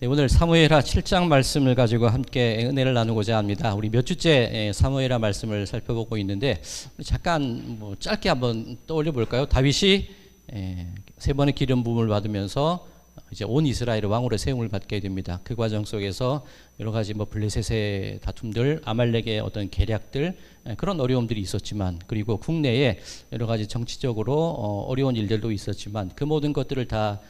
네, 오늘 사무엘하 7장 말씀을 가지고 함께 은혜를 나누고자 합니다. 우리 몇 주째 사무엘하 말씀을 살펴보고 있는데 잠깐 짧게 한번 떠올려 볼까요? 다윗이 세 번의 기름 부음을 받으면서 이제 온 이스라엘의 왕으로 세움을 받게 됩니다. 그 과정 속에서 여러 가지 블레셋의 다툼들, 아말렉의 어떤 계략들, 그런 어려움들이 있었지만, 그리고 국내에 여러 가지 정치적으로 어려운 일들도 있었지만 그 모든 것들을 다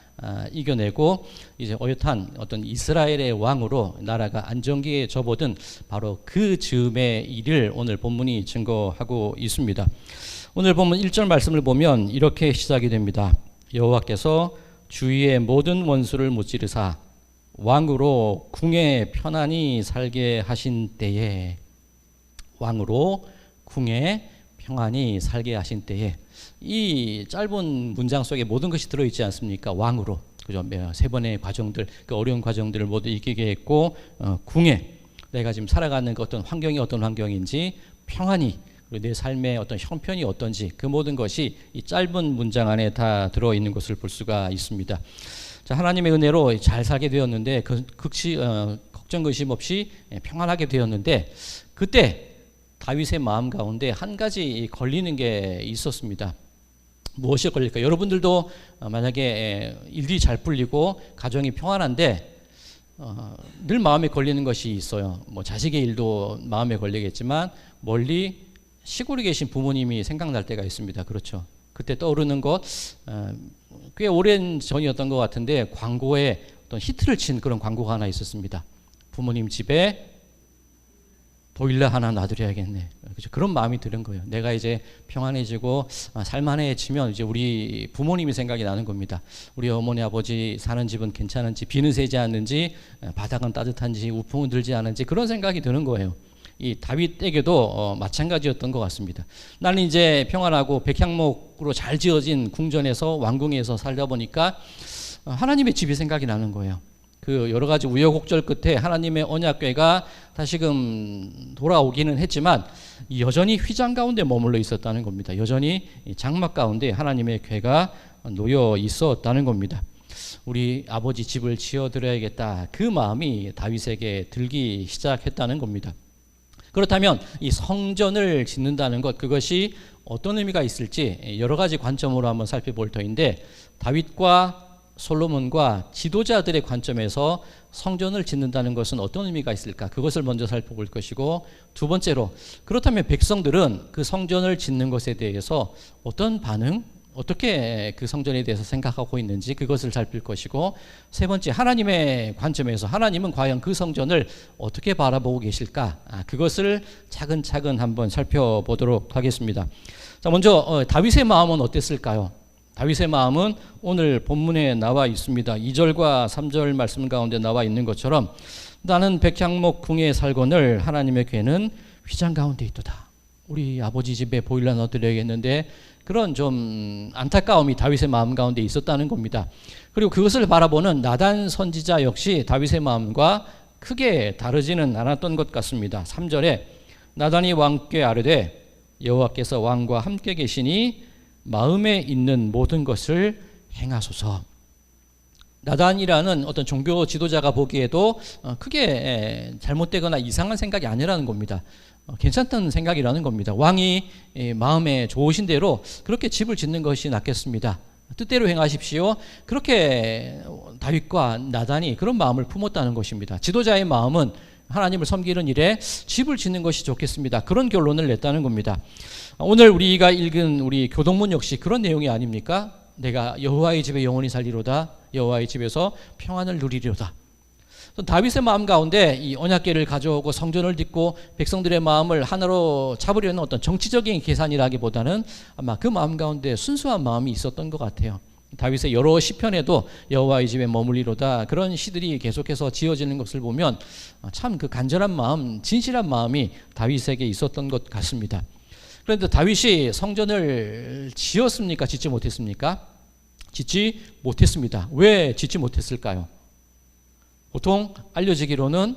이겨내고 이제 어엿한 어떤 이스라엘의 왕으로 나라가 안정기에 접어든 바로 그 즈음의 일을 오늘 본문이 증거하고 있습니다. 오늘 본문 1절 말씀을 보면 이렇게 시작이 됩니다. 여호와께서 주위의 모든 원수를 무찌르사 왕으로 궁에 편안히 살게 하신 때에, 왕으로 궁에 평안히 살게 하신 때에, 이 짧은 문장 속에 모든 것이 들어있지 않습니까? 왕으로, 그죠? 세 번의 과정들, 그 어려운 과정들을 모두 이기게 했고, 궁에 내가 지금 살아가는 어떤 환경이 어떤 환경인지 평안히, 그리고 내 삶의 어떤 형편이 어떤지, 그 모든 것이 이 짧은 문장 안에 다 들어있는 것을 볼 수가 있습니다. 자, 하나님의 은혜로 잘 살게 되었는데 걱정 근심 없이 평안하게 되었는데, 그때 다윗의 마음 가운데 한 가지 걸리는 게 있었습니다. 무엇이 걸릴까? 여러분들도 만약에 일이 잘 풀리고 가정이 평안한데 늘 마음에 걸리는 것이 있어요. 자식의 일도 마음에 걸리겠지만 멀리 시골에 계신 부모님이 생각날 때가 있습니다. 그렇죠? 그때 떠오르는 것, 꽤 오랜 전이었던 것 같은데 광고에 어떤 히트를 친 그런 광고가 하나 있었습니다. 부모님 집에 보일러 하나 놔드려야겠네. 그렇죠? 그런 마음이 드는 거예요. 내가 이제 평안해지고 살만해지면 이제 우리 부모님이 생각이 나는 겁니다. 우리 어머니 아버지 사는 집은 괜찮은지, 비는 새지 않는지, 바닥은 따뜻한지, 우풍은 들지 않은지, 그런 생각이 드는 거예요. 이 다윗에게도 마찬가지였던 것 같습니다. 나는 이제 평안하고 백향목으로 잘 지어진 궁전에서, 왕궁에서 살다 보니까 하나님의 집이 생각이 나는 거예요. 그 여러 가지 우여곡절 끝에 하나님의 언약궤가 다시금 돌아오기는 했지만 여전히 휘장 가운데 머물러 있었다는 겁니다. 여전히 장막 가운데 하나님의 궤가 놓여 있었다는 겁니다. 우리 아버지 집을 지어드려야겠다, 그 마음이 다윗에게 들기 시작했다는 겁니다. 그렇다면 이 성전을 짓는다는 것, 그것이 어떤 의미가 있을지 여러 가지 관점으로 한번 살펴볼 터인데, 다윗과 솔로몬과 지도자들의 관점에서 성전을 짓는다는 것은 어떤 의미가 있을까? 그것을 먼저 살펴볼 것이고, 두 번째로 그렇다면 백성들은 그 성전을 짓는 것에 대해서 어떤 반응, 어떻게 그 성전에 대해서 생각하고 있는지 그것을 살필 것이고, 세 번째 하나님의 관점에서 하나님은 과연 그 성전을 어떻게 바라보고 계실까? 그것을 차근차근 한번 살펴보도록 하겠습니다. 자, 먼저 다윗의 마음은 어땠을까요? 다윗의 마음은 오늘 본문에 나와 있습니다. 2절과 3절 말씀 가운데 나와 있는 것처럼 나는 백향목 궁에 살거늘 하나님의 궤는 휘장 가운데 있도다. 우리 아버지 집에 보일러 넣어드려야겠는데, 그런 좀 안타까움이 다윗의 마음 가운데 있었다는 겁니다. 그리고 그것을 바라보는 나단 선지자 역시 다윗의 마음과 크게 다르지는 않았던 것 같습니다. 3절에 나단이 왕께 아뢰되 여호와께서 왕과 함께 계시니 마음에 있는 모든 것을 행하소서. 나단이라는 어떤 종교 지도자가 보기에도 크게 잘못되거나 이상한 생각이 아니라는 겁니다. 괜찮다는 생각이라는 겁니다. 왕이 마음에 좋으신 대로 그렇게 집을 짓는 것이 낫겠습니다. 뜻대로 행하십시오. 그렇게 다윗과 나단이 그런 마음을 품었다는 것입니다. 지도자의 마음은 하나님을 섬기는 일에 집을 짓는 것이 좋겠습니다. 그런 결론을 냈다는 겁니다. 오늘 우리가 읽은 우리 교동문 역시 그런 내용이 아닙니까? 내가 여호와의 집에 영원히 살리로다, 여호와의 집에서 평안을 누리리로다. 다윗의 마음 가운데 이 언약궤를 가져오고 성전을 짓고 백성들의 마음을 하나로 잡으려는 어떤 정치적인 계산이라기보다는 아마 그 마음 가운데 순수한 마음이 있었던 것 같아요. 다윗의 여러 시편에도 여호와의 집에 머물리로다, 그런 시들이 계속해서 지어지는 것을 보면 참 그 간절한 마음, 진실한 마음이 다윗에게 있었던 것 같습니다. 그런데 다윗이 성전을 지었습니까? 짓지 못했습니까? 짓지 못했습니다. 왜 짓지 못했을까요? 보통 알려지기로는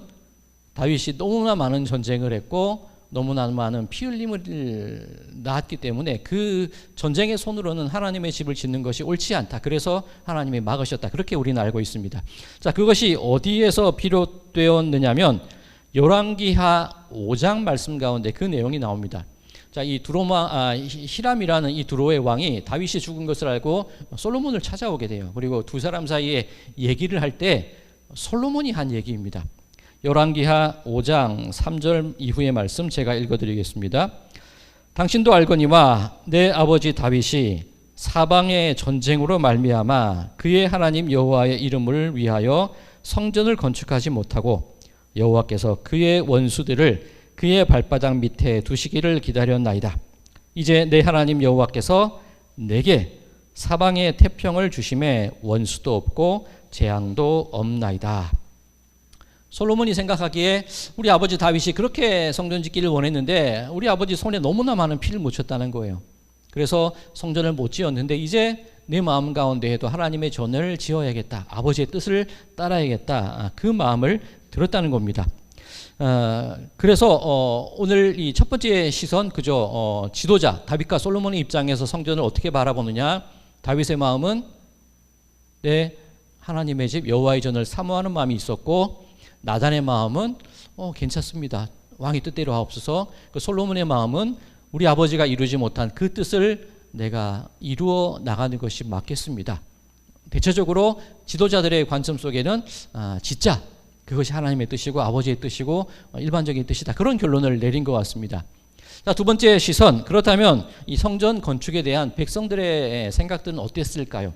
다윗이 너무나 많은 전쟁을 했고 너무나 많은 피 흘림을 낳았기 때문에 그 전쟁의 손으로는 하나님의 집을 짓는 것이 옳지 않다. 그래서 하나님이 막으셨다. 그렇게 우리는 알고 있습니다. 자, 그것이 어디에서 비롯되었느냐면 열왕기하 5장 말씀 가운데 그 내용이 나옵니다. 자, 이 히람이라는 이 두로의 왕이 다윗이 죽은 것을 알고 솔로몬을 찾아오게 돼요. 그리고 두 사람 사이에 얘기를 할 때 솔로몬이 한 얘기입니다. 열왕기하 5장 3절 이후의 말씀 제가 읽어드리겠습니다. 당신도 알거니와 내 아버지 다윗이 사방의 전쟁으로 말미암아 그의 하나님 여호와의 이름을 위하여 성전을 건축하지 못하고 여호와께서 그의 원수들을 그의 발바닥 밑에 두시기를 기다렸나이다. 이제 내 하나님 여호와께서 내게 사방의 태평을 주심에 원수도 없고 재앙도 없나이다. 솔로몬이 생각하기에 우리 아버지 다윗이 그렇게 성전 짓기를 원했는데 우리 아버지 손에 너무나 많은 피를 묻혔다는 거예요. 그래서 성전을 못 지었는데 이제 내 마음 가운데에도 하나님의 전을 지어야겠다. 아버지의 뜻을 따라야겠다. 그 마음을 들었다는 겁니다. 그래서 오늘 이 첫 번째 시선 그죠? 지도자 다윗과 솔로몬의 입장에서 성전을 어떻게 바라보느냐? 다윗의 마음은 하나님의 집 여호와의 전을 사모하는 마음이 있었고 나단의 마음은 괜찮습니다. 왕이 뜻대로 하옵소서. 그 솔로몬의 마음은 우리 아버지가 이루지 못한 그 뜻을 내가 이루어 나가는 것이 맞겠습니다. 대체적으로 지도자들의 관점 속에는 진짜 그것이 하나님의 뜻이고 아버지의 뜻이고 일반적인 뜻이다. 그런 결론을 내린 것 같습니다. 자, 두 번째 시선. 그렇다면 이 성전 건축에 대한 백성들의 생각들은 어땠을까요?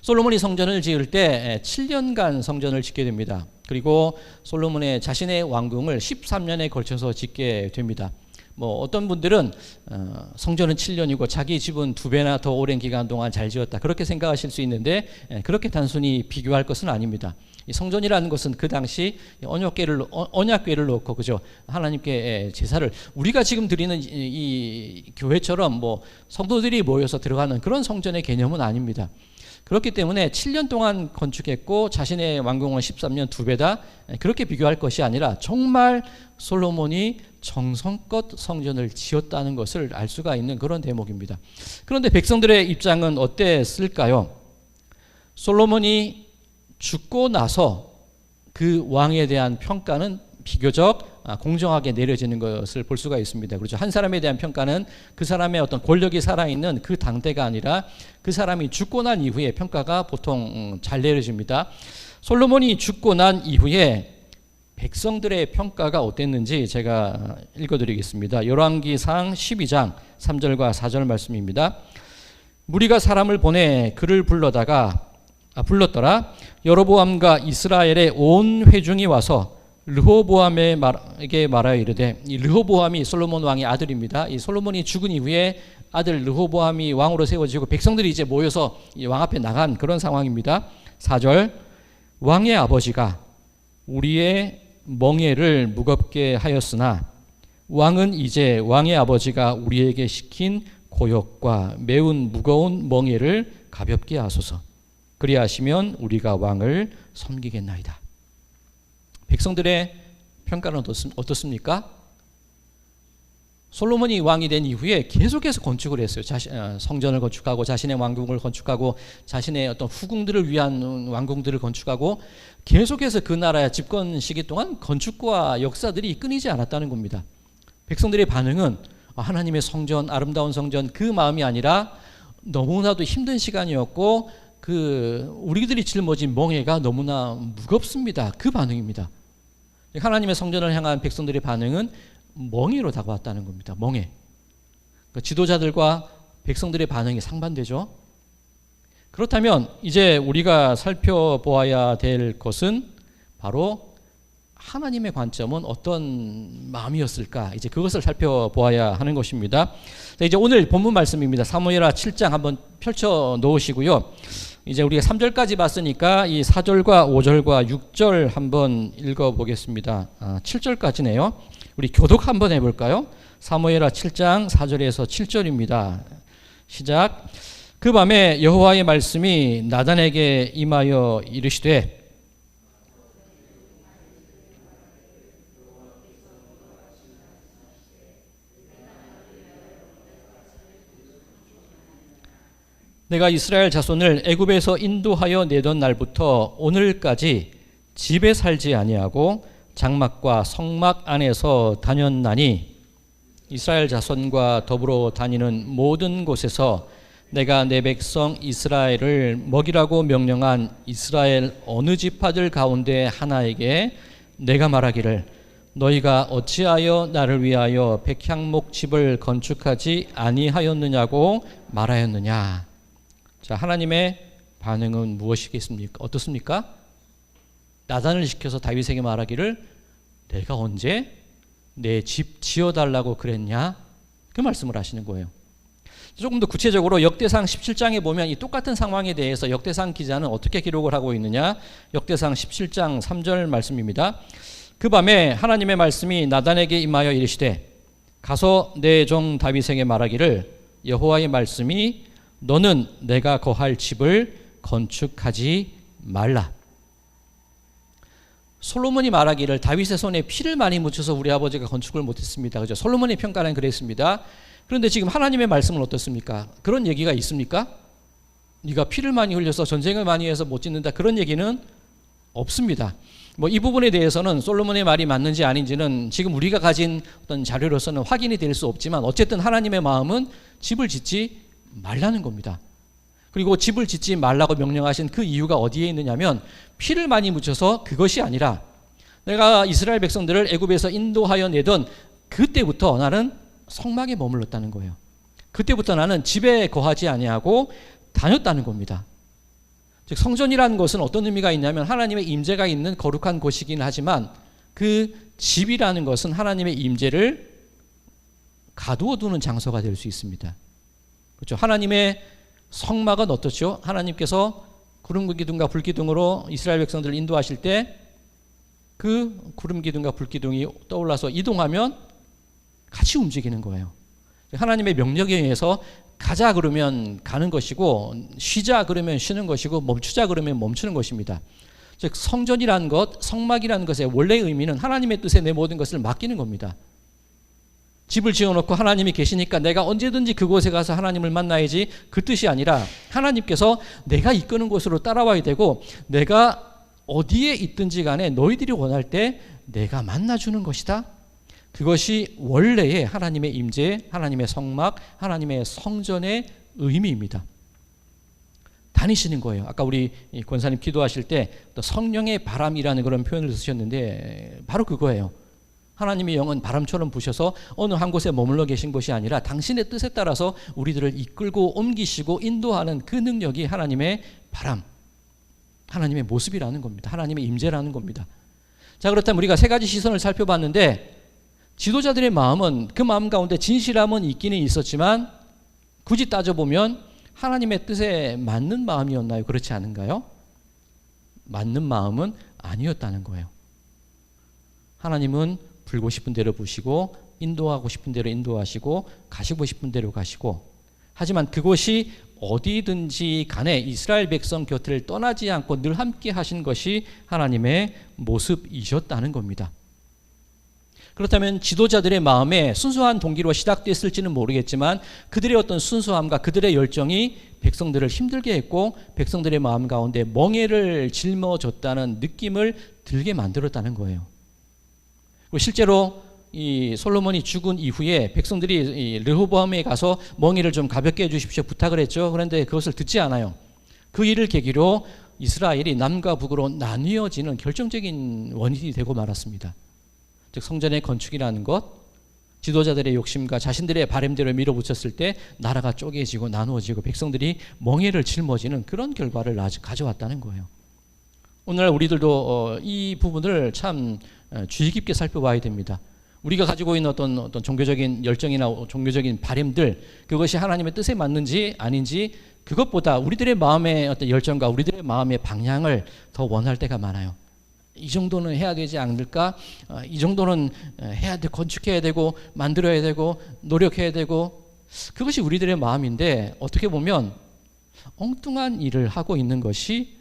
솔로몬이 성전을 지을 때 7년간 성전을 짓게 됩니다. 그리고 솔로몬의 자신의 왕궁을 13년에 걸쳐서 짓게 됩니다. 어떤 분들은 성전은 7년이고 자기 집은 2배나 더 오랜 기간 동안 잘 지었다. 그렇게 생각하실 수 있는데 그렇게 단순히 비교할 것은 아닙니다. 이 성전이라는 것은 그 당시 언약궤를 놓고 그죠? 하나님께 제사를 우리가 지금 드리는 이 교회처럼 성도들이 모여서 들어가는 그런 성전의 개념은 아닙니다. 그렇기 때문에 7년 동안 건축했고 자신의 왕궁은 13년 2배다. 그렇게 비교할 것이 아니라 정말 솔로몬이 정성껏 성전을 지었다는 것을 알 수가 있는 그런 대목입니다. 그런데 백성들의 입장은 어땠을까요? 솔로몬이 죽고 나서 그 왕에 대한 평가는 비교적 공정하게 내려지는 것을 볼 수가 있습니다. 그렇죠. 한 사람에 대한 평가는 그 사람의 어떤 권력이 살아있는 그 당대가 아니라 그 사람이 죽고 난 이후에 평가가 보통 잘 내려집니다. 솔로몬이 죽고 난 이후에 백성들의 평가가 어땠는지 제가 읽어드리겠습니다. 열왕기상 12장 3절과 4절 말씀입니다. 무리가 사람을 보내 그를 불렀더라. 여로보암과 이스라엘의 온 회중이 와서 르호보암에게 말하여 이르되, 이 르호보암이 솔로몬 왕의 아들입니다. 이 솔로몬이 죽은 이후에 아들 르호보암이 왕으로 세워지고 백성들이 이제 모여서 이 왕 앞에 나간 그런 상황입니다. 4절 왕의 아버지가 우리의 멍에를 무겁게 하였으나 왕은 이제 왕의 아버지가 우리에게 시킨 고역과 매운 무거운 멍에를 가볍게 하소서. 그리하시면 우리가 왕을 섬기겠나이다. 백성들의 평가는 어떻습니까? 솔로몬이 왕이 된 이후에 계속해서 건축을 했어요. 성전을 건축하고 자신의 왕궁을 건축하고 자신의 어떤 후궁들을 위한 왕궁들을 건축하고 계속해서 그 나라의 집권 시기 동안 건축과 역사들이 끊이지 않았다는 겁니다. 백성들의 반응은 하나님의 성전, 아름다운 성전 그 마음이 아니라 너무나도 힘든 시간이었고 우리들이 짊어진 멍에가 너무나 무겁습니다. 그 반응입니다. 하나님의 성전을 향한 백성들의 반응은 멍에로 다가왔다는 겁니다. 멍에. 그러니까 지도자들과 백성들의 반응이 상반되죠. 그렇다면 이제 우리가 살펴보아야 될 것은 바로 하나님의 관점은 어떤 마음이었을까? 이제 그것을 살펴보아야 하는 것입니다. 자, 이제 오늘 본문 말씀입니다. 사무엘하 7장 한번 펼쳐 놓으시고요. 이제 우리가 3절까지 봤으니까 이 4절과 5절과 6절 한번 읽어보겠습니다. 7절까지네요. 우리 교독 한번 해볼까요? 사무엘하 7장 4절에서 7절입니다. 시작. 그 밤에 여호와의 말씀이 나단에게 임하여 이르시되 내가 이스라엘 자손을 애굽에서 인도하여 내던 날부터 오늘까지 집에 살지 아니하고 장막과 성막 안에서 다녔나니 이스라엘 자손과 더불어 다니는 모든 곳에서 내가 내 백성 이스라엘을 먹이라고 명령한 이스라엘 어느 지파들 가운데 하나에게 내가 말하기를 너희가 어찌하여 나를 위하여 백향목 집을 건축하지 아니하였느냐고 말하였느냐. 자, 하나님의 반응은 무엇이겠습니까? 어떻습니까? 나단을 시켜서 다윗에게 말하기를 내가 언제 내 집 지어달라고 그랬냐? 그 말씀을 하시는 거예요. 조금 더 구체적으로 역대상 17장에 보면 이 똑같은 상황에 대해서 역대상 기자는 어떻게 기록을 하고 있느냐? 역대상 17장 3절 말씀입니다. 그 밤에 하나님의 말씀이 나단에게 임하여 이르시되 가서 내 종 다윗에게 말하기를 여호와의 말씀이 너는 내가 거할 집을 건축하지 말라. 솔로몬이 말하기를 다윗의 손에 피를 많이 묻혀서 우리 아버지가 건축을 못했습니다. 그죠? 솔로몬의 평가는 그랬습니다. 그런데 지금 하나님의 말씀은 어떻습니까? 그런 얘기가 있습니까? 네가 피를 많이 흘려서 전쟁을 많이 해서 못 짓는다. 그런 얘기는 없습니다. 뭐 이 부분에 대해서는 솔로몬의 말이 맞는지 아닌지는 지금 우리가 가진 어떤 자료로서는 확인이 될 수 없지만 어쨌든 하나님의 마음은 집을 짓지 말라는 겁니다. 그리고 집을 짓지 말라고 명령하신 그 이유가 어디에 있느냐면 피를 많이 묻혀서 그것이 아니라 내가 이스라엘 백성들을 애굽에서 인도하여 내던 그때부터 나는 성막에 머물렀다는 거예요. 그때부터 나는 집에 거하지 아니하고 다녔다는 겁니다. 즉 성전이라는 것은 어떤 의미가 있냐면 하나님의 임재가 있는 거룩한 곳이긴 하지만 그 집이라는 것은 하나님의 임재를 가두어 두는 장소가 될 수 있습니다. 그렇죠? 하나님의 성막은 어떻죠? 하나님께서 구름 기둥과 불 기둥으로 이스라엘 백성들을 인도하실 때 그 구름 기둥과 불 기둥이 떠올라서 이동하면 같이 움직이는 거예요. 하나님의 명령에 의해서 가자 그러면 가는 것이고 쉬자 그러면 쉬는 것이고 멈추자 그러면 멈추는 것입니다. 즉 성전이라는 것, 성막이라는 것의 원래의 의미는 하나님의 뜻에 내 모든 것을 맡기는 겁니다. 집을 지어놓고 하나님이 계시니까 내가 언제든지 그곳에 가서 하나님을 만나야지 그 뜻이 아니라 하나님께서 내가 이끄는 곳으로 따라와야 되고 내가 어디에 있든지 간에 너희들이 원할 때 내가 만나주는 것이다. 그것이 원래의 하나님의 임재, 하나님의 성막, 하나님의 성전의 의미입니다. 다니시는 거예요. 아까 우리 권사님 기도하실 때 또 성령의 바람이라는 그런 표현을 쓰셨는데 바로 그거예요. 하나님의 영은 바람처럼 부셔서 어느 한 곳에 머물러 계신 것이 아니라 당신의 뜻에 따라서 우리들을 이끌고 옮기시고 인도하는 그 능력이 하나님의 바람, 하나님의 모습이라는 겁니다. 하나님의 임재라는 겁니다. 자, 그렇다면 우리가 세 가지 시선을 살펴봤는데 지도자들의 마음은 그 마음 가운데 진실함은 있기는 있었지만 굳이 따져보면 하나님의 뜻에 맞는 마음이었나요? 그렇지 않은가요? 맞는 마음은 아니었다는 거예요. 하나님은 불고 싶은 대로 부시고 인도하고 싶은 대로 인도하시고 가시고 싶은 대로 가시고 하지만 그곳이 어디든지 간에 이스라엘 백성 곁을 떠나지 않고 늘 함께 하신 것이 하나님의 모습이셨다는 겁니다. 그렇다면 지도자들의 마음에 순수한 동기로 시작됐을지는 모르겠지만 그들의 어떤 순수함과 그들의 열정이 백성들을 힘들게 했고 백성들의 마음 가운데 멍에를 짊어졌다는 느낌을 들게 만들었다는 거예요. 그리고 실제로 이 솔로몬이 죽은 이후에 백성들이 이 르호보암에 가서 멍에를 좀 가볍게 해주십시오 부탁을 했죠. 그런데 그것을 듣지 않아요. 그 일을 계기로 이스라엘이 남과 북으로 나뉘어지는 결정적인 원인이 되고 말았습니다. 즉 성전의 건축이라는 것, 지도자들의 욕심과 자신들의 바램대로 밀어붙였을 때 나라가 쪼개지고 나누어지고 백성들이 멍에를 짊어지는 그런 결과를 가져왔다는 거예요. 오늘날 우리들도 이 부분을 참 주의 깊게 살펴봐야 됩니다. 우리가 가지고 있는 어떤 종교적인 열정이나 종교적인 바램들, 그것이 하나님의 뜻에 맞는지 아닌지 그것보다 우리들의 마음의 어떤 열정과 우리들의 마음의 방향을 더 원할 때가 많아요. 이 정도는 해야 되지 않을까? 이 정도는 해야 돼, 건축해야 되고 만들어야 되고 노력해야 되고 그것이 우리들의 마음인데 어떻게 보면 엉뚱한 일을 하고 있는 것이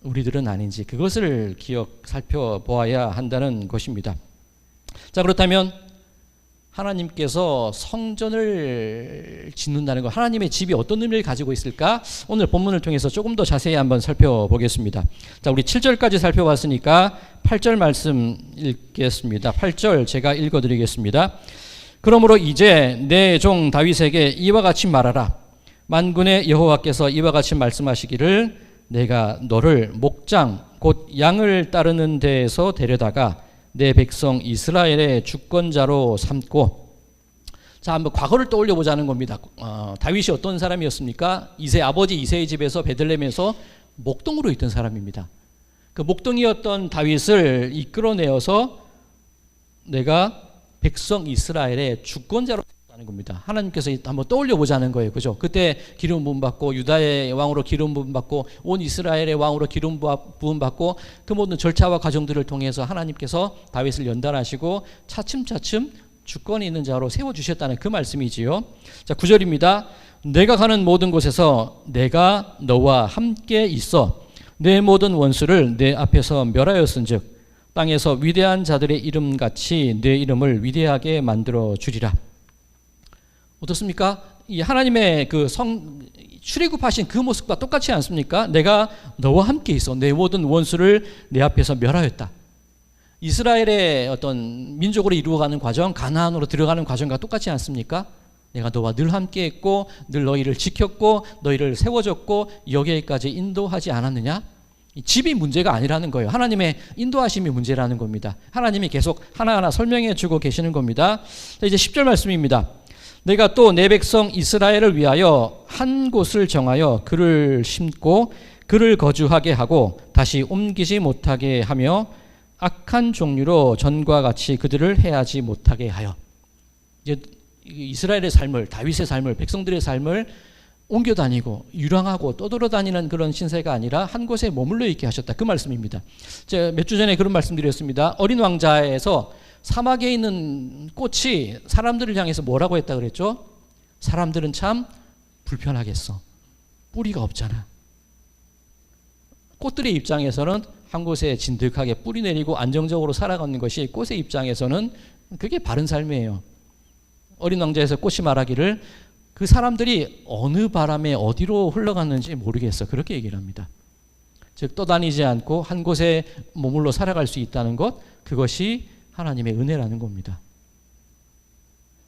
우리들은 아닌지 그것을 살펴보아야 한다는 것입니다. 자, 그렇다면 하나님께서 성전을 짓는다는 것, 하나님의 집이 어떤 의미를 가지고 있을까? 오늘 본문을 통해서 조금 더 자세히 한번 살펴보겠습니다. 자, 우리 7절까지 살펴봤으니까 8절 말씀 읽겠습니다. 8절 제가 읽어드리겠습니다. 그러므로 이제 내 종 다윗에게 이와 같이 말하라. 만군의 여호와께서 이와 같이 말씀하시기를 내가 너를 목장 곧 양을 따르는 데에서 데려다가 내 백성 이스라엘의 주권자로 삼고. 자, 한번 과거를 떠올려 보자는 겁니다. 다윗이 어떤 사람이었습니까? 아버지 이새의 집에서 베들레헴에서 목동으로 있던 사람입니다. 그 목동이었던 다윗을 이끌어내어서 내가 백성 이스라엘의 주권자로 하는 겁니다. 하나님께서 한번 떠올려 보자는 거예요. 그죠? 그때 기름 부음 받고 유다의 왕으로 기름 부음 받고 온 이스라엘의 왕으로 기름 부음 받고 그 모든 절차와 과정들을 통해서 하나님께서 다윗을 연단하시고 차츰차츰 주권이 있는 자로 세워 주셨다는 그 말씀이지요. 자, 9절입니다. 내가 가는 모든 곳에서 내가 너와 함께 있어 내 모든 원수를 내 앞에서 멸하였은즉 땅에서 위대한 자들의 이름같이 내 이름을 위대하게 만들어 주리라. 어떻습니까? 이 하나님의 그 출애굽하신 그 모습과 똑같지 않습니까? 내가 너와 함께 있어 내 모든 원수를 내 앞에서 멸하였다. 이스라엘의 어떤 민족으로 이루어가는 과정, 가나안으로 들어가는 과정과 똑같지 않습니까? 내가 너와 늘 함께 있고 늘 너희를 지켰고 너희를 세워줬고 여기까지 인도하지 않았느냐? 집이 문제가 아니라는 거예요. 하나님의 인도하심이 문제라는 겁니다. 하나님이 계속 하나하나 설명해 주고 계시는 겁니다. 자, 이제 10절 말씀입니다. 내가 또 내 백성 이스라엘을 위하여 한 곳을 정하여 그를 심고 그를 거주하게 하고 다시 옮기지 못하게 하며 악한 종류로 전과 같이 그들을 해하지 못하게 하여. 이제 이스라엘의 삶을, 다윗의 삶을, 백성들의 삶을 옮겨 다니고 유랑하고 떠돌아다니는 그런 신세가 아니라 한 곳에 머물러 있게 하셨다. 그 말씀입니다. 제가 몇 주 전에 그런 말씀드렸습니다. 어린 왕자에서 사막에 있는 꽃이 사람들을 향해서 뭐라고 했다 그랬죠? 사람들은 참 불편하겠어. 뿌리가 없잖아. 꽃들의 입장에서는 한 곳에 진득하게 뿌리 내리고 안정적으로 살아가는 것이 꽃의 입장에서는 그게 바른 삶이에요. 어린 왕자에서 꽃이 말하기를 그 사람들이 어느 바람에 어디로 흘러갔는지 모르겠어. 그렇게 얘기를 합니다. 즉 떠다니지 않고 한 곳에 머물러 살아갈 수 있다는 것, 그것이 하나님의 은혜라는 겁니다.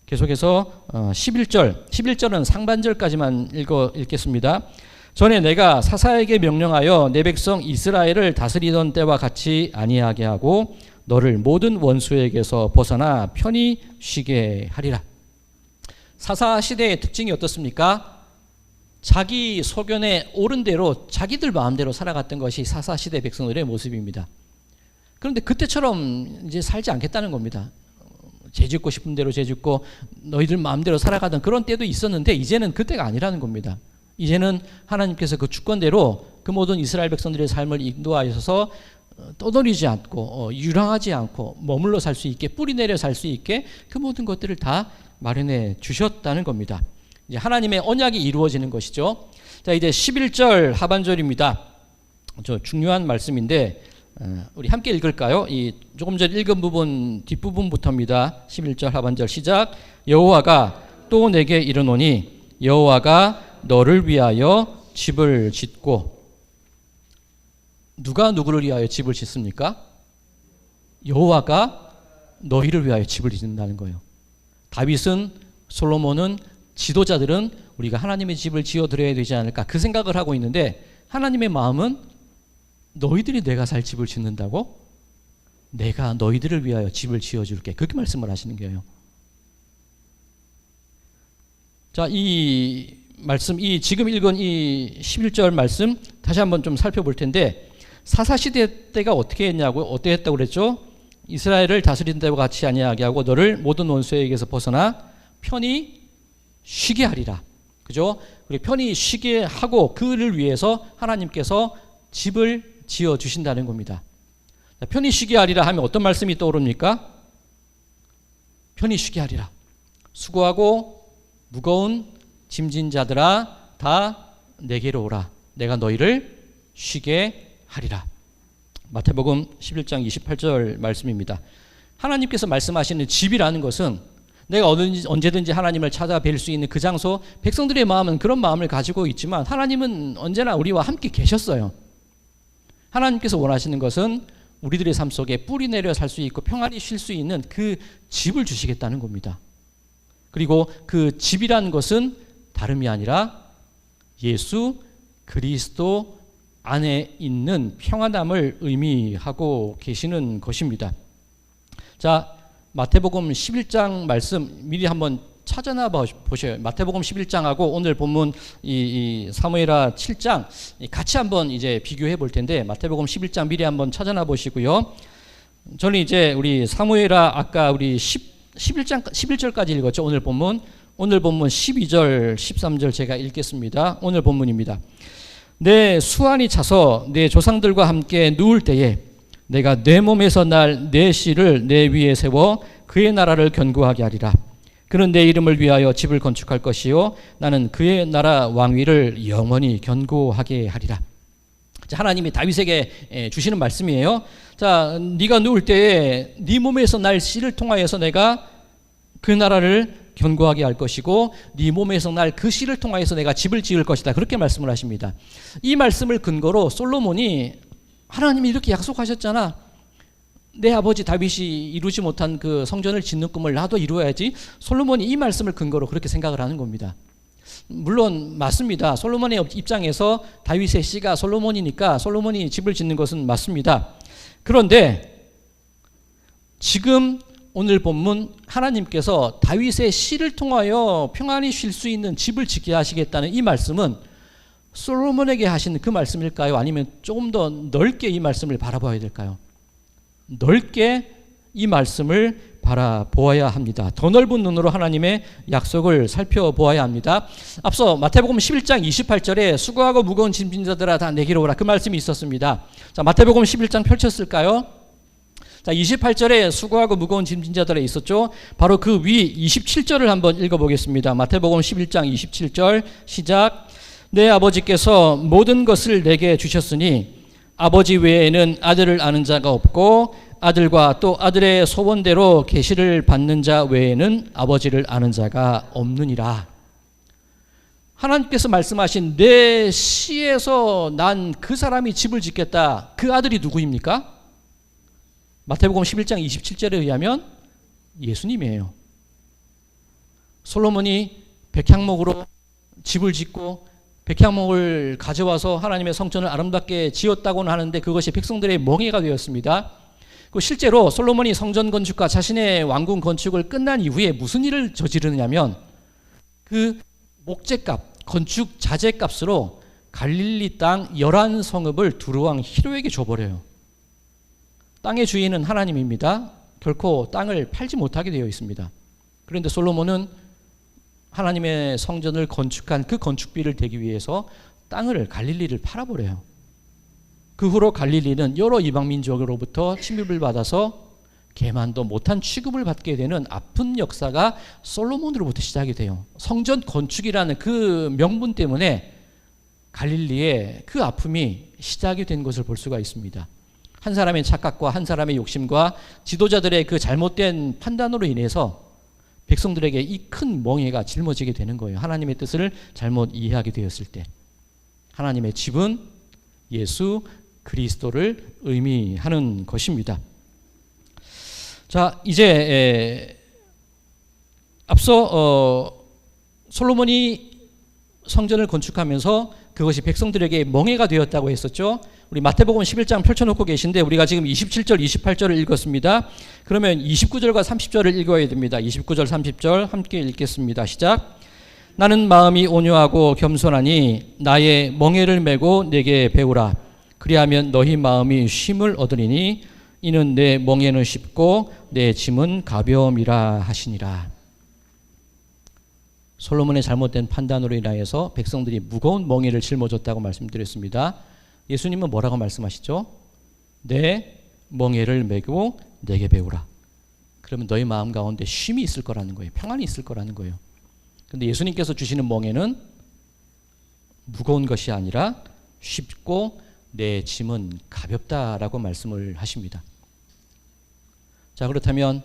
계속해서 11절은 상반절까지만 읽겠습니다. 전에 내가 사사에게 명령하여 내 백성 이스라엘을 다스리던 때와 같이 아니하게 하고 너를 모든 원수에게서 벗어나 편히 쉬게 하리라. 사사 시대의 특징이 어떻습니까? 자기 소견에 옳은 대로 자기들 마음대로 살아갔던 것이 사사 시대 백성들의 모습입니다. 그런데 그때처럼 이제 살지 않겠다는 겁니다. 죄짓고 싶은 대로 죄짓고 너희들 마음대로 살아가던 그런 때도 있었는데 이제는 그때가 아니라는 겁니다. 이제는 하나님께서 그 주권대로 그 모든 이스라엘 백성들의 삶을 인도하셔서 떠돌이지 않고 유랑하지 않고 머물러 살 수 있게 뿌리 내려 살 수 있게 그 모든 것들을 다 마련해 주셨다는 겁니다. 이제 하나님의 언약이 이루어지는 것이죠. 자, 이제 11절 하반절입니다. 저 중요한 말씀인데 우리 함께 읽을까요? 이 조금 전 읽은 부분 뒷부분부터입니다. 11절 하반절 시작. 여호와가 또 내게 이르노니 여호와가 너를 위하여 집을 짓고. 누가 누구를 위하여 집을 짓습니까? 여호와가 너희를 위하여 집을 짓는다는 거예요. 다윗은, 솔로몬은, 지도자들은 우리가 하나님의 집을 지어드려야 되지 않을까 그 생각을 하고 있는데 하나님의 마음은 너희들이 내가 살 집을 짓는다고? 내가 너희들을 위하여 집을 지어줄게. 그렇게 말씀을 하시는 거예요. 자, 이 말씀, 이 지금 읽은 이 11절 말씀 다시 한번 좀 살펴볼 텐데 사사시대 때가 어떻게 했냐고, 어떻게 했다고 그랬죠? 이스라엘을 다스린 데와 같이 아니하게 하고 너를 모든 원수에게서 벗어나 편히 쉬게 하리라. 그죠? 그리고 편히 쉬게 하고 그를 위해서 하나님께서 집을 지어 주신다는 겁니다. 편히 쉬게 하리라 하면 어떤 말씀이 떠오릅니까? 편히 쉬게 하리라. 수고하고 무거운 짐진 자들아 다 내게로 오라. 내가 너희를 쉬게 하리라. 마태복음 11장 28절 말씀입니다. 하나님께서 말씀하시는 집이라는 것은 내가 언제든지 하나님을 찾아뵐 수 있는 그 장소, 백성들의 마음은 그런 마음을 가지고 있지만 하나님은 언제나 우리와 함께 계셨어요. 하나님께서 원하시는 것은 우리들의 삶 속에 뿌리 내려 살 수 있고 평안히 쉴 수 있는 그 집을 주시겠다는 겁니다. 그리고 그 집이라는 것은 다름이 아니라 예수 그리스도 안에 있는 평안함을 의미하고 계시는 것입니다. 자, 마태복음 11장 말씀 미리 한번 찾아나 보셔요. 마태복음 11장하고 오늘 본문 이 사무엘하 7장 같이 한번 이제 비교해 볼 텐데, 마태복음 11장 미리 한번 찾아나 보시고요. 저는 이제 우리 사무엘하 아까 우리 11절까지 읽었죠. 오늘 본문 12절 13절 제가 읽겠습니다. 오늘 본문입니다. 내 수완이 차서 내 조상들과 함께 누울 때에 내가 내 몸에서 날 내 씨를 내 위에 세워 그의 나라를 견고하게 하리라. 그는 내 이름을 위하여 집을 건축할 것이요 나는 그의 나라 왕위를 영원히 견고하게 하리라. 자, 하나님이 다윗에게 주시는 말씀이에요. 자, 네가 누울 때에 네 몸에서 날 씨를 통하여서 내가 그 나라를 견고하게 할 것이고 네 몸에서 날 그 씨를 통하여서 내가 집을 지을 것이다. 그렇게 말씀을 하십니다. 이 말씀을 근거로 솔로몬이 하나님이 이렇게 약속하셨잖아. 내 아버지 다윗이 이루지 못한 그 성전을 짓는 꿈을 나도 이루어야지. 솔로몬이 이 말씀을 근거로 그렇게 생각을 하는 겁니다. 물론 맞습니다. 솔로몬의 입장에서 다윗의 씨가 솔로몬이니까 솔로몬이 집을 짓는 것은 맞습니다. 그런데 지금 오늘 본문 하나님께서 다윗의 씨를 통하여 평안히 쉴 수 있는 집을 짓게 하시겠다는 이 말씀은 솔로몬에게 하신 그 말씀일까요? 아니면 조금 더 넓게 이 말씀을 바라봐야 될까요? 넓게 이 말씀을 바라보아야 합니다. 더 넓은 눈으로 하나님의 약속을 살펴보아야 합니다. 앞서 마태복음 11장 28절에 수고하고 무거운 짐진 자들아 다 내게로 오라, 그 말씀이 있었습니다. 자, 마태복음 11장 펼쳤을까요? 자, 28절에 수고하고 무거운 짐진 자들에 있었죠. 바로 그 위 27절을 한번 읽어보겠습니다. 마태복음 11장 27절 시작. 내 아버지께서 모든 것을 내게 주셨으니 아버지 외에는 아들을 아는 자가 없고 아들과 또 아들의 소원대로 계시를 받는 자 외에는 아버지를 아는 자가 없느니라. 하나님께서 말씀하신 내 씨에서 난 그 사람이 집을 짓겠다. 그 아들이 누구입니까? 마태복음 11장 27절에 의하면 예수님이에요. 솔로몬이 백향목으로 집을 짓고 백향목을 가져와서 하나님의 성전을 아름답게 지었다고는 하는데 그것이 백성들의 멍해가 되었습니다. 실제로 솔로몬이 성전 건축과 자신의 왕궁 건축을 끝난 이후에 무슨 일을 저지르냐면 그 목재값, 건축 자재값으로 갈릴리 땅 11성읍을 두루왕 히로에게 줘버려요. 땅의 주인은 하나님입니다. 결코 땅을 팔지 못하게 되어 있습니다. 그런데 솔로몬은 하나님의 성전을 건축한 그 건축비를 대기 위해서 땅을 갈릴리를 팔아버려요. 그 후로 갈릴리는 여러 이방 민족으로부터 침입을 받아서 개만도 못한 취급을 받게 되는 아픈 역사가 솔로몬으로부터 시작이 돼요. 성전 건축이라는 그 명분 때문에 갈릴리의 그 아픔이 시작이 된 것을 볼 수가 있습니다. 한 사람의 착각과 한 사람의 욕심과 지도자들의 그 잘못된 판단으로 인해서 백성들에게 이 큰 멍해가 짊어지게 되는 거예요. 하나님의 뜻을 잘못 이해하게 되었을 때. 하나님의 집은 예수 그리스도를 의미하는 것입니다. 자, 이제 앞서 솔로몬이 성전을 건축하면서 그것이 백성들에게 멍해가 되었다고 했었죠. 우리 마태복음 11장 펼쳐놓고 계신데 우리가 지금 27절, 28절을 읽었습니다. 그러면 29절과 30절을 읽어야 됩니다. 29절, 30절 함께 읽겠습니다. 시작. 나는 마음이 온유하고 겸손하니 나의 멍에를 메고 내게 배우라. 그리하면 너희 마음이 쉼을 얻으리니 이는 내 멍에는 쉽고 내 짐은 가벼움이라 하시니라. 솔로몬의 잘못된 판단으로 인하여서 백성들이 무거운 멍에를 짊어졌다고 말씀드렸습니다. 예수님은 뭐라고 말씀하시죠? 내 멍에를 메고 내게 배우라. 그러면 너희 마음 가운데 쉼이 있을 거라는 거예요. 평안이 있을 거라는 거예요. 그런데 예수님께서 주시는 멍에는 무거운 것이 아니라 쉽고 내 짐은 가볍다라고 말씀을 하십니다. 자, 그렇다면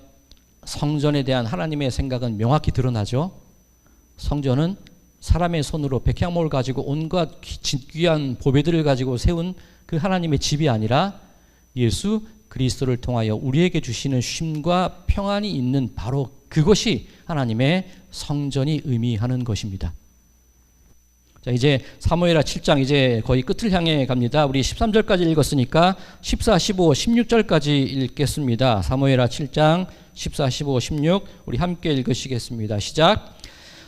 성전에 대한 하나님의 생각은 명확히 드러나죠. 성전은 사람의 손으로 백향목을 가지고 온갖 귀한 보배들을 가지고 세운 그 하나님의 집이 아니라 예수 그리스도를 통하여 우리에게 주시는 쉼과 평안이 있는 바로 그것이 하나님의 성전이 의미하는 것입니다. 자, 이제 사무엘하 7장 이제 거의 끝을 향해 갑니다. 우리 13절까지 읽었으니까 14, 15, 16절까지 읽겠습니다. 사무엘하 7장 14, 15, 16 우리 함께 읽으시겠습니다. 시작.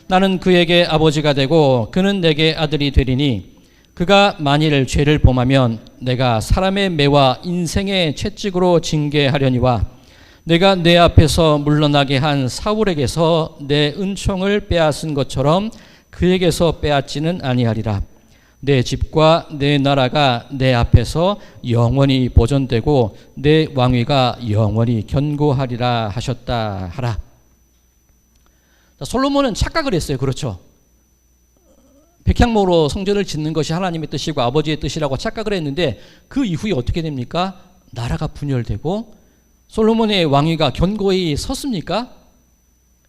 나는 그에게 아버지가 되고 그는 내게 아들이 되리니 그가 만일 죄를 범하면 내가 사람의 매와 인생의 채찍으로 징계하려니와 내가 내 앞에서 물러나게 한 사울에게서 내 은총을 빼앗은 것처럼 그에게서 빼앗지는 아니하리라. 내 집과 내 나라가 내 앞에서 영원히 보존되고 내 왕위가 영원히 견고하리라 하셨다 하라. 솔로몬은 착각을 했어요. 그렇죠. 백향목으로 성전을 짓는 것이 하나님의 뜻이고 아버지의 뜻이라고 착각을 했는데 그 이후에 어떻게 됩니까? 나라가 분열되고 솔로몬의 왕위가 견고히 섰습니까?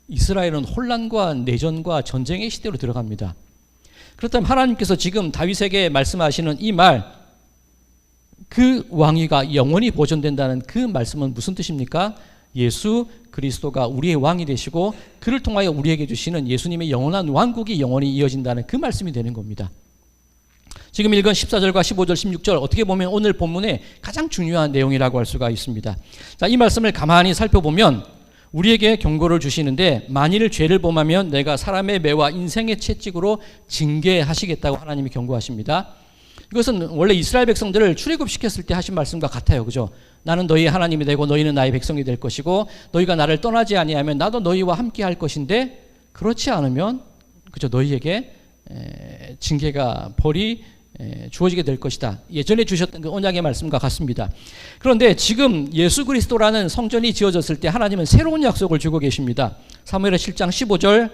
이스라엘은 혼란과 내전과 전쟁의 시대로 들어갑니다. 그렇다면 하나님께서 지금 다윗에게 말씀하시는 이 말, 그 왕위가 영원히 보존된다는 그 말씀은 무슨 뜻입니까? 예수 그리스도가 우리의 왕이 되시고 그를 통하여 우리에게 주시는 예수님의 영원한 왕국이 영원히 이어진다는 그 말씀이 되는 겁니다. 지금 읽은 14절과 15절, 16절 어떻게 보면 오늘 본문의 가장 중요한 내용이라고 할 수가 있습니다. 자, 이 말씀을 가만히 살펴보면 우리에게 경고를 주시는데 만일 죄를 범하면 내가 사람의 매와 인생의 채찍으로 징계하시겠다고 하나님이 경고하십니다. 이것은 원래 이스라엘 백성들을 출애굽시켰을 때 하신 말씀과 같아요. 그죠? 나는 너희의 하나님이 되고 너희는 나의 백성이 될 것이고 너희가 나를 떠나지 아니하면 나도 너희와 함께 할 것인데 그렇지 않으면 그죠? 너희에게 징계가 벌이 주어지게 될 것이다. 예전에 주셨던 그 언약의 말씀과 같습니다. 그런데 지금 예수 그리스도라는 성전이 지어졌을 때 하나님은 새로운 약속을 주고 계십니다. 사무엘하 7장 15절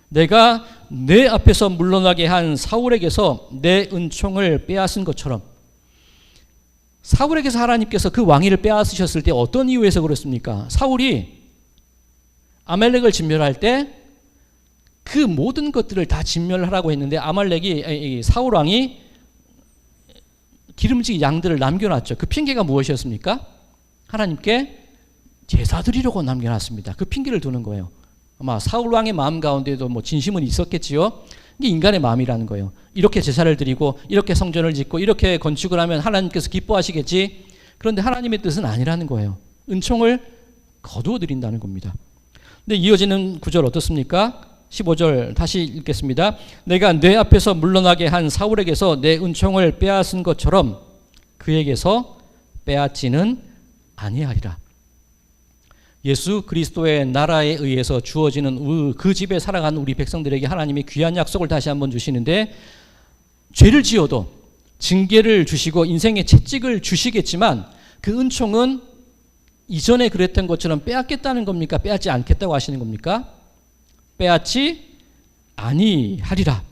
내가 내 앞에서 물러나게 한 사울에게서 내 은총을 빼앗은 것처럼 사울에게서 하나님께서 그 왕위를 빼앗으셨을 때 어떤 이유에서 그렇습니까? 사울이 아말렉을 진멸할 때 그 모든 것들을 다 진멸하라고 했는데 아말렉이 사울 왕이 기름진 양들을 남겨놨죠. 그 핑계가 무엇이었습니까? 하나님께 제사 드리려고 남겨놨습니다. 그 핑계를 두는 거예요. 아마 사울 왕의 마음 가운데도 뭐 진심은 있었겠지요. 이게 인간의 마음이라는 거예요. 이렇게 제사를 드리고 이렇게 성전을 짓고 이렇게 건축을 하면 하나님께서 기뻐하시겠지. 그런데 하나님의 뜻은 아니라는 거예요. 은총을 거두어 드린다는 겁니다. 근데 이어지는 구절 어떻습니까? 15절 다시 읽겠습니다. 내가 내 앞에서 물러나게 한 사울에게서 내 은총을 빼앗은 것처럼 그에게서 빼앗지는 아니하리라. 예수 그리스도의 나라에 의해서 주어지는 그 집에 살아가는 우리 백성들에게 하나님이 귀한 약속을 다시 한번 주시는데 죄를 지어도 징계를 주시고 인생의 채찍을 주시겠지만 그 은총은 이전에 그랬던 것처럼 빼앗겠다는 겁니까? 빼앗지 않겠다고 하시는 겁니까? 빼앗지 아니하리라.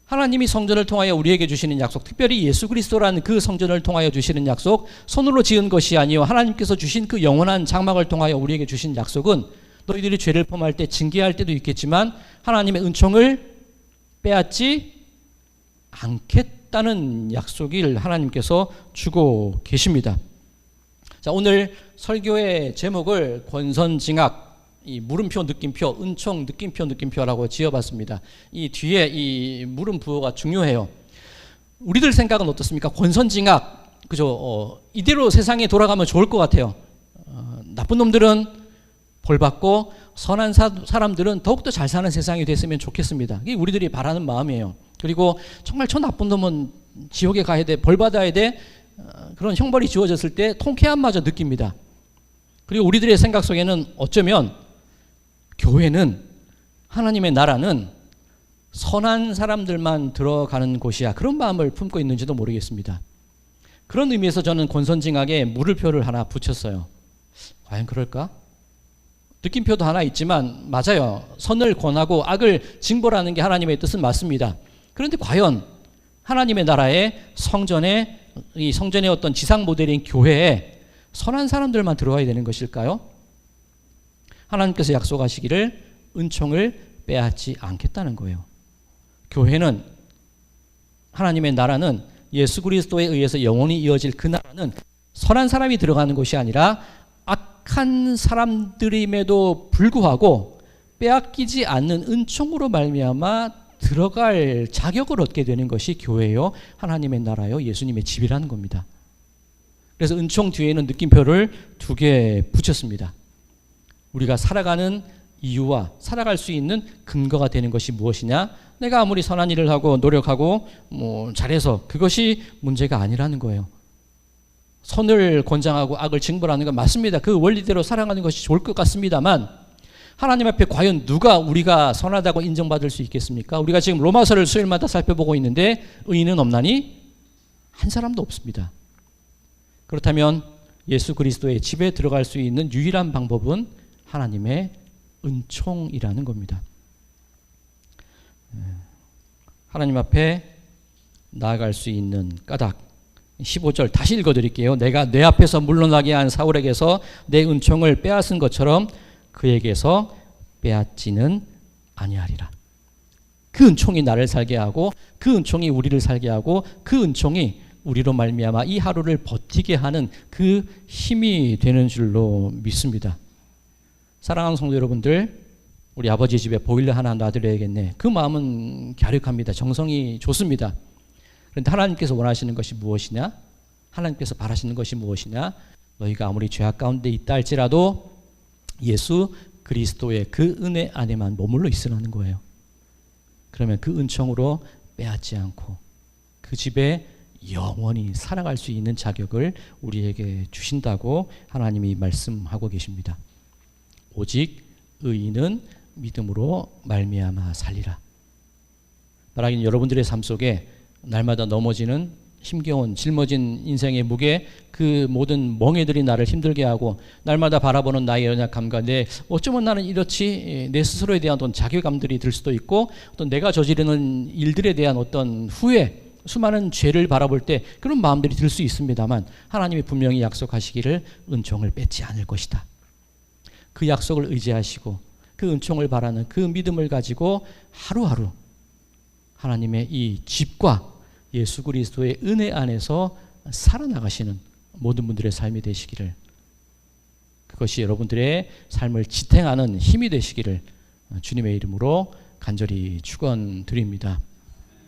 하나님이 성전을 통하여 우리에게 주시는 약속, 특별히 예수 그리스도라는 그 성전을 통하여 주시는 약속, 손으로 지은 것이 아니요 하나님께서 주신 그 영원한 장막을 통하여 우리에게 주신 약속은 너희들이 죄를 범할 때 징계할 때도 있겠지만 하나님의 은총을 빼앗지 않겠다는 약속을 하나님께서 주고 계십니다. 자, 오늘 설교의 제목을 권선징악, 이 물음표 느낌표, 은총 느낌표라고 지어봤습니다. 이 뒤에 이 물음부호가 중요해요. 우리들 생각은 어떻습니까? 권선징악, 그죠? 이대로 세상에 돌아가면 좋을 것 같아요. 나쁜 놈들은 벌 받고 선한 사람들은 더욱더 잘 사는 세상이 됐으면 좋겠습니다. 이게 우리들이 바라는 마음이에요. 그리고 정말 저 나쁜 놈은 지옥에 가야 돼, 벌 받아야 돼, 그런 형벌이 주어졌을 때 통쾌함마저 느낍니다. 그리고 우리들의 생각 속에는 어쩌면 교회는, 하나님의 나라는 선한 사람들만 들어가는 곳이야, 그런 마음을 품고 있는지도 모르겠습니다. 그런 의미에서 저는 권선징악에 물음표를 하나 붙였어요. 과연 그럴까? 느낌표도 하나 있지만 맞아요. 선을 권하고 악을 징벌하는 게 하나님의 뜻은 맞습니다. 그런데 과연 하나님의 나라의 성전의 이 성전의 어떤 지상 모델인 교회에 선한 사람들만 들어와야 되는 것일까요? 하나님께서 약속하시기를 은총을 빼앗지 않겠다는 거예요. 교회는, 하나님의 나라는, 예수 그리스도에 의해서 영원히 이어질 그 나라는 선한 사람이 들어가는 곳이 아니라 악한 사람들임에도 불구하고 빼앗기지 않는 은총으로 말미암아 들어갈 자격을 얻게 되는 것이 교회요, 하나님의 나라요, 예수님의 집이라는 겁니다. 그래서 은총 뒤에는 느낌표를 2개 붙였습니다. 우리가 살아가는 이유와 살아갈 수 있는 근거가 되는 것이 무엇이냐? 내가 아무리 선한 일을 하고 노력하고 잘해서 그것이 문제가 아니라는 거예요. 선을 권장하고 악을 징벌하는 건 맞습니다. 그 원리대로 살아가는 것이 좋을 것 같습니다만, 하나님 앞에 과연 누가 우리가 선하다고 인정받을 수 있겠습니까? 우리가 지금 로마서를 수요일마다 살펴보고 있는데 의인은 없나니? 한 사람도 없습니다. 그렇다면 예수 그리스도의 집에 들어갈 수 있는 유일한 방법은 하나님의 은총이라는 겁니다. 하나님 앞에 나아갈 수 있는 까닭, 15절 다시 읽어드릴게요. 내가 내 앞에서 물러나게 한 사울에게서 내 은총을 빼앗은 것처럼 그에게서 빼앗지는 아니하리라. 그 은총이 나를 살게 하고, 그 은총이 우리를 살게 하고, 그 은총이 우리로 말미암아 이 하루를 버티게 하는 그 힘이 되는 줄로 믿습니다. 사랑하는 성도 여러분들, 우리 아버지 집에 보일러 하나 놔드려야겠네. 그 마음은 갸륵합니다. 정성이 좋습니다. 그런데 하나님께서 원하시는 것이 무엇이냐? 하나님께서 바라시는 것이 무엇이냐? 너희가 아무리 죄악 가운데 있다 할지라도 예수 그리스도의 그 은혜 안에만 머물러 있으라는 거예요. 그러면 그 은총으로 빼앗지 않고 그 집에 영원히 살아갈 수 있는 자격을 우리에게 주신다고 하나님이 말씀하고 계십니다. 오직 의인은 믿음으로 말미암아 살리라. 말하기는 여러분들의 삶 속에 날마다 넘어지는 힘겨운 짊어진 인생의 무게, 그 모든 멍에들이 나를 힘들게 하고 날마다 바라보는 나의 연약함과 어쩌면 나는 이렇지, 내 스스로에 대한 어떤 자괴감들이 들 수도 있고, 어떤 내가 저지르는 일들에 대한 어떤 후회, 수많은 죄를 바라볼 때 그런 마음들이 들 수 있습니다만, 하나님이 분명히 약속하시기를 은총을 뺏지 않을 것이다. 그 약속을 의지하시고 그 은총을 바라는 그 믿음을 가지고 하루하루 하나님의 이 집과 예수 그리스도의 은혜 안에서 살아나가시는 모든 분들의 삶이 되시기를, 그것이 여러분들의 삶을 지탱하는 힘이 되시기를 주님의 이름으로 간절히 축원드립니다.